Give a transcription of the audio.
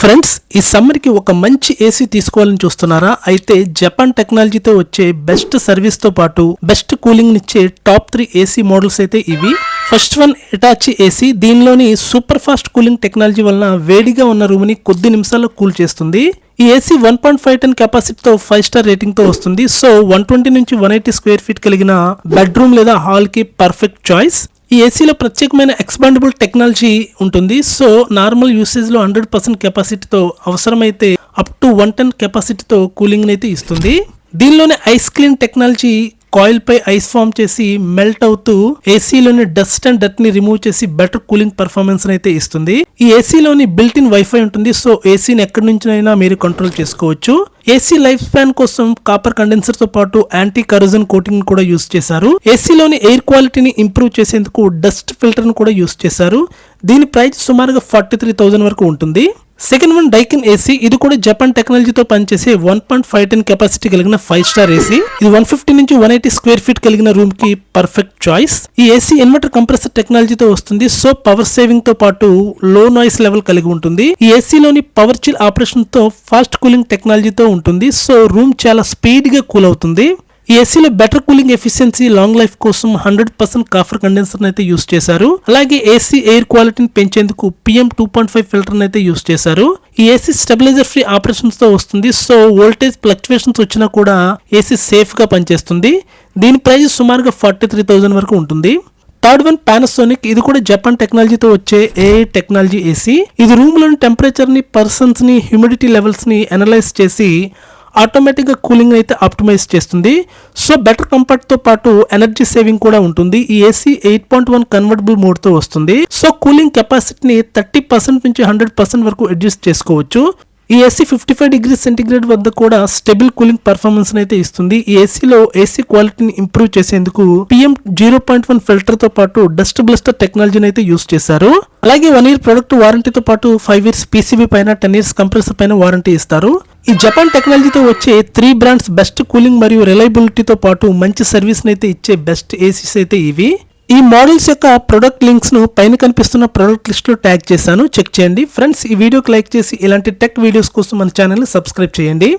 Friends, ఈ summer కి ఒక మంచి ఏసీ తీసుకోవాలని చూస్తున్నారా? అయితే జపాన్ టెక్నాలజీతో వచ్చే బెస్ట్ సర్వీస్ తో పాటు బెస్ట్ కూలింగ్ నిచ్చే టాప్ 3 ఏసీ మోడల్స్ అయితే ఇవి. First one Hitachi AC. దీనిలోని సూపర్ ఫాస్ట్ కూలింగ్ టెక్నాలజీ వలన వేడిగా ఉన్న రూమ్ ని కొద్ది నిమిషాల్లో కూల్ చేస్తుంది. ఈ ఏసీ 1.5 టన్ కెపాసిటీతో 5 స్టార్ రేటింగ్ తో వస్తుంది. సో 120 నుంచి 180 స్క్వేర్ ఫీట్ కలిగిన బెడ్రూమ్ లేదా హాల్ కి పర్ఫెక్ట్ చాయిస్. ఈ ఏసీలో ప్రత్యేకమైన ఎక్స్పాండబుల్ టెక్నాలజీ ఉంటుంది. సో నార్మల్ యూసేజ్ లో 100% కెపాసిటీతో అవసరమైతే అప్ టు 1 టన్ కెపాసిటీతో కూలింగ్ అయితే ఇస్తుంది. దీనిలోనే ఐస్ క్లీన్ టెక్నాలజీ కాయిల్ పై ఐస్ ఫామ్ చేసి మెల్ట్ అవుతూ ఏసీలోని డస్ట్ అండ్ డర్ట్ ని రిమూవ్ చేసి బెటర్ కూలింగ్ పర్ఫార్మెన్స్ అయితే ఇస్తుంది. ఈ ఏసీలోని బిల్ట్ ఇన్ వైఫై ఉంటుంది. సో ఏసీని ఎక్కడి నుంచినైనా మీరు కంట్రోల్ చేసుకోవచ్చు. ఏసీ లైఫ్ స్పాన్ కోసం కాపర్ కండెన్సర్ తో పాటు యాంటీ కరోజన్ కోటింగ్ కూడా యూస్ చేశారు. ఏసీలోని ఎయిర్ క్వాలిటీని ఇంప్రూవ్ చేసేందుకు డస్ట్ ఫిల్టర్ ను కూడా యూస్ చేశారు. దీని ప్రైస్ సుమారుగా 43,000 వరకు ఉంటుంది. Second one Daikin AC. ఇది కూడా జపాన్ టెక్నాలజీతో పనిచేసే 1.5 టన్ కెపాసిటీ కలిగిన 5 స్టార్ ఏసీ. ఇది 150 నుంచి 180 స్క్వేర్ ఫీట్ కలిగిన రూమ్ కి పర్ఫెక్ట్ చాయిస్. ఈ ఏసీ ఇన్వర్టర్ కంప్రెసర్ టెక్నాలజీతో వస్తుంది. సో పవర్ సేవింగ్ తో పాటు లో నాయిస్ లెవెల్ కలిగి ఉంటుంది. ఈ ఏసీలోని పవర్ చిల్ ఆపరేషన్ తో ఫాస్ట్ కూలింగ్ టెక్నాలజీతో ఉంటుంది. సో రూమ్ చాలా స్పీడ్ గా కూల్ అవుతుంది. ఈ ఏసీలో better cooling efficiency, long life కోసం 100% కాపర్ కండెన్సర్ అయితే యూస్ చేశారు. అలాగే ఏసీ ఎయిర్ క్వాలిటీని పెంచేందుకు PM 2.5 ఫిల్టర్ అయితే యూస్ చేశారు. ఈ ఏసీ స్టెబిలైజర్ ఫ్రీ ఆపరేషన్స్ తో వస్తుంది. సో వోల్టేజ్ ఫ్లక్చువేషన్స్ వచ్చినా కూడా ఏసీ సేఫ్ గా పనిచేస్తుంది. దీని ప్రైస్ సుమారుగా 43,000 వరకు ఉంటుంది. Third one Panasonic. ఇది కూడా జపాన్ టెక్నాలజీతో వచ్చే AI టెక్నాలజీ ఏసీ. ఇది రూమ్ లోని టెంపరేచర్ ని, పర్సన్స్ ని, హ్యూమిడిటీ లెవెల్స్ ని అనలైజ్ చేసి ఆటోమేటిక్ గా కూలింగ్ అయితే ఆప్టిమైజ్ చేస్తుంది. సో బెటర్ కంఫర్ట్ తో పాటు ఎనర్జీ సేవింగ్ కూడా ఉంటుంది. ఈ ఏసీ 8.1 కన్వర్టబుల్ మోడ్ తో వస్తుంది. సో కూలింగ్ కెపాసిటీని 30% నుంచి 100% వరకు అడ్జస్ట్ చేసుకోవచ్చు. ఈ ఏసీ 55 డిగ్రీ సెంటిగ్రేడ్ వద్ద కూడా స్టెబుల్ కూలింగ్ పర్ఫార్మెన్స్ అయితే ఇస్తుంది. ఈ ఏసీలో ఏసీ క్వాలిటీని ఇంప్రూవ్ చేసేందుకు PM 0.1 ఫిల్టర్ తో పాటు డస్ట్ బ్లస్టర్ టెక్నాలజీని అయితే యూస్ చేశారు. అలాగే 1 ఇయర్ ప్రొడక్ట్ వారంటీతో పాటు 5 ఇయర్స్ PCB పైన, 10 ఇయర్స్ కంప్రెసర్ పైన వారంటీ ఇస్తారు. ఈ జపాన్ టెక్నాలజీతో వచ్చే 3 బ్రాండ్స్ బెస్ట్ కూలింగ్ మరియు రిలయబిలిటీతో పాటు మంచి సర్వీస్ అయితే ఇచ్చే బెస్ట్ ఏసీస్ అయితే ఇవి. ఈ మోడల్స్ యొక్క ప్రొడక్ట్ లింక్స్ ను పైన కనిపిస్తున్న ప్రొడక్ట్ లిస్ట్ లో ట్యాగ్ చేశాను, చెక్ చేయండి. ఫ్రెండ్స్, ఈ వీడియోకి లైక్ చేసి ఇలాంటి టెక్ వీడియోస్ కోసం మన ఛానల్ ని సబ్స్క్రైబ్ చేయండి.